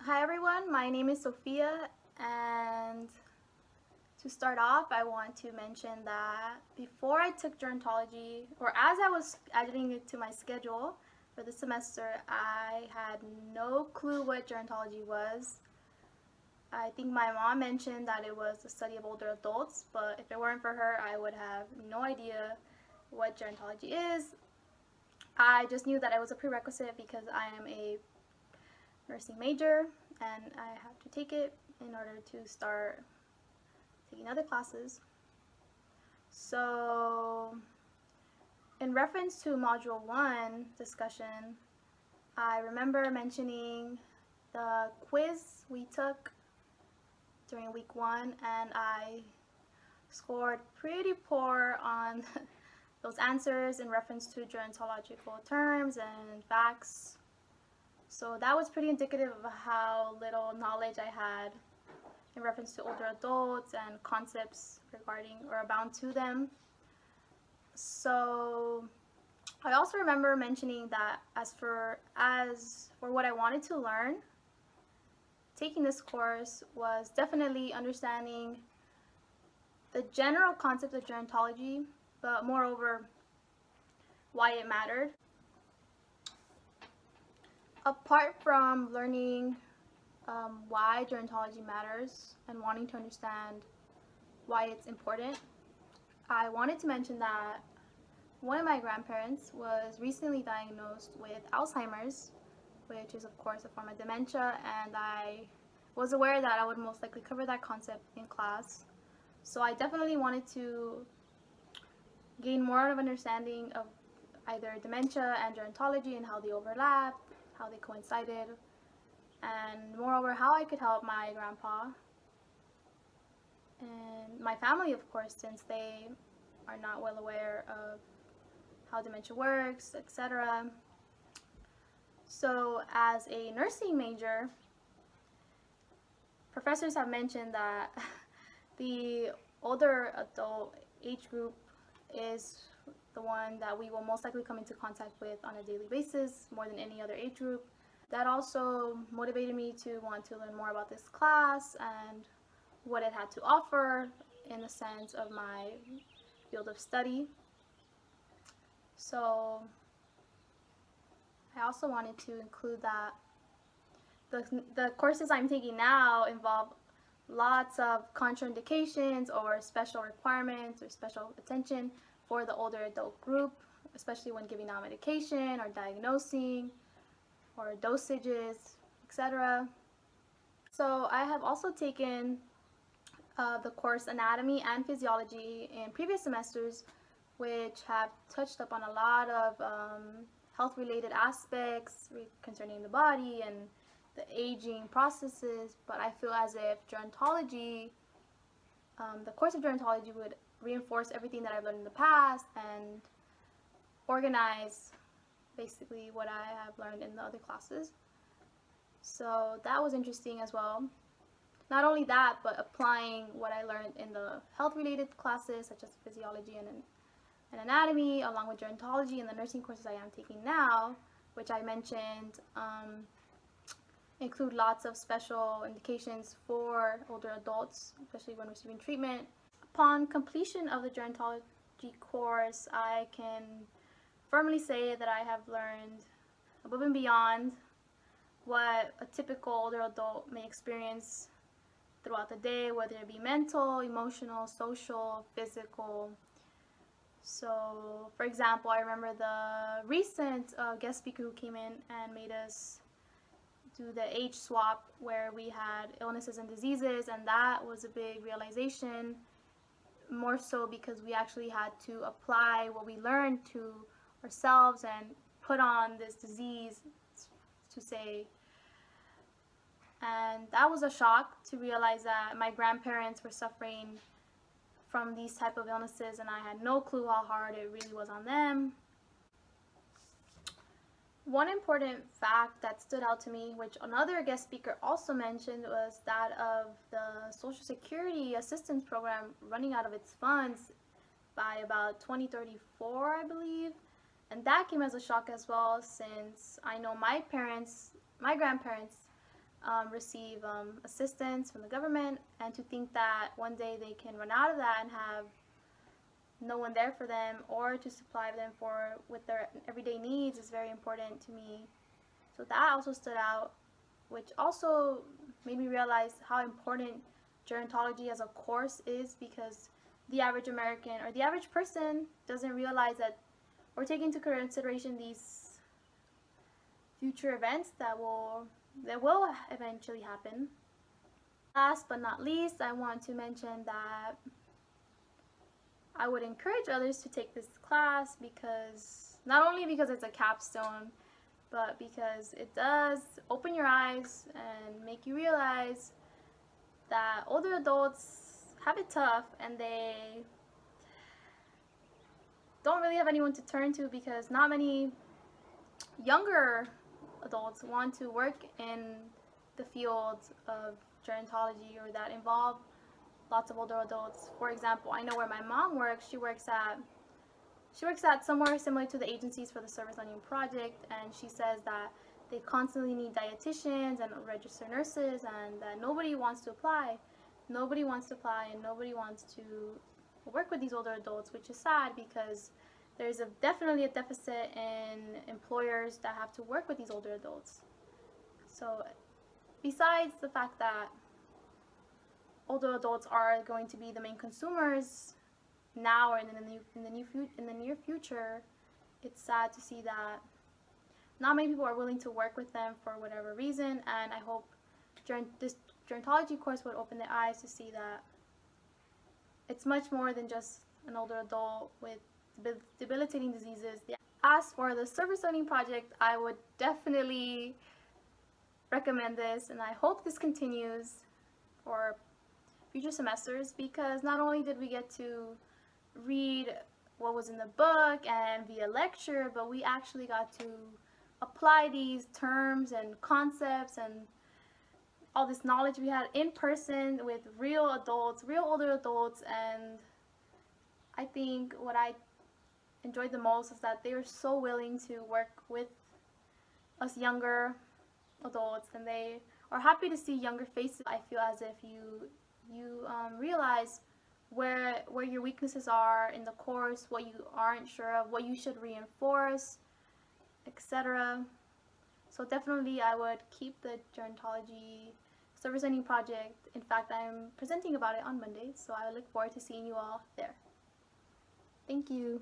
Hi everyone, my name is Sophia, and to start off I want to mention that before I took gerontology, or as I was adding it to my schedule for the semester, I had no clue what gerontology was. I think my mom mentioned that it was the study of older adults, but if it weren't for her I would have no idea what gerontology is. I just knew that it was a prerequisite because I am a nursing major and I have to take it in order to start taking other classes. So in reference to module 1 discussion, I remember mentioning the quiz we took during week 1, and I scored pretty poor on those answers in reference to gerontological terms and facts. So that was pretty indicative of how little knowledge I had in reference to older adults and concepts regarding or abound to them. So I also remember mentioning that as for what I wanted to learn, taking this course was definitely understanding the general concept of gerontology, but moreover why it mattered. Apart from learning why gerontology matters and wanting to understand why it's important, I wanted to mention that one of my grandparents was recently diagnosed with Alzheimer's, which is of course a form of dementia, and I was aware that I would most likely cover that concept in class. So I definitely wanted to gain more of an understanding of either dementia and gerontology and how they overlap, how they coincided, and moreover how I could help my grandpa and my family, of course, since they are not well aware of how dementia works, etc. So as a nursing major, professors have mentioned that the older adult age group is the one that we will most likely come into contact with on a daily basis more than any other age group. That also motivated me to want to learn more about this class and what it had to offer in the sense of my field of study. So I also wanted to include that the courses I'm taking now involve lots of contraindications or special requirements or special attention for the older adult group, especially when giving out medication or diagnosing or dosages, etc. So I have also taken the course Anatomy and Physiology in previous semesters, which have touched upon a lot of health-related aspects concerning the body and the aging processes, but I feel as if gerontology, the course of gerontology would reinforce everything that I've learned in the past and organize basically what I have learned in the other classes. So that was interesting as well. Not only that, but applying what I learned in the health-related classes such as physiology and anatomy, along with gerontology and the nursing courses I am taking now, which I mentioned include lots of special indications for older adults, especially when receiving treatment. Upon completion of the gerontology course, I can firmly say that I have learned above and beyond what a typical older adult may experience throughout the day, whether it be mental, emotional, social, physical. So, for example, I remember the recent guest speaker who came in and made us do the age swap where we had illnesses and diseases, and that was a big realization, more so because we actually had to apply what we learned to ourselves and put on this disease, to say. And that was a shock to realize that my grandparents were suffering from these type of illnesses and I had no clue how hard it really was on them. One important fact that stood out to me, which another guest speaker also mentioned, was that of the Social Security Assistance Program running out of its funds by about 2034, I believe. And that came as a shock as well, since I know my grandparents receive assistance from the government, and to think that one day they can run out of that and have no one there for them or to supply them with their everyday needs is very important to me. So that also stood out, which also made me realize how important gerontology as a course is, because the average American or the average person doesn't realize that or take into consideration these future events that will eventually happen. Last but not least, I want to mention that I would encourage others to take this class, because not only because it's a capstone, but because it does open your eyes and make you realize that older adults have it tough and they don't really have anyone to turn to, because not many younger adults want to work in the field of gerontology or that involve lots of older adults. For example, I know where my mom works. She works at somewhere similar to the agencies for the Service Learning Project, and she says that they constantly need dietitians and registered nurses, and that nobody wants to apply. Nobody wants to apply, and nobody wants to work with these older adults, which is sad, because there's definitely a deficit in employers that have to work with these older adults. So besides the fact that older adults are going to be the main consumers now or in the near future, it's sad to see that not many people are willing to work with them for whatever reason, and I hope this gerontology course would open their eyes to see that it's much more than just an older adult with debilitating diseases. As for the Service Learning Project, I would definitely recommend this, and I hope this continues for future semesters, because not only did we get to read what was in the book and via lecture, but we actually got to apply these terms and concepts and all this knowledge we had in person with real adults, real older adults. And I think what I enjoyed the most is that they were so willing to work with us younger adults, and they are happy to see younger faces. I feel as if you realize where your weaknesses are in the course, what you aren't sure of, what you should reinforce, etc. So definitely I would keep the gerontology service learning project. In fact, I'm presenting about it on Monday, so I look forward to seeing you all there. Thank you.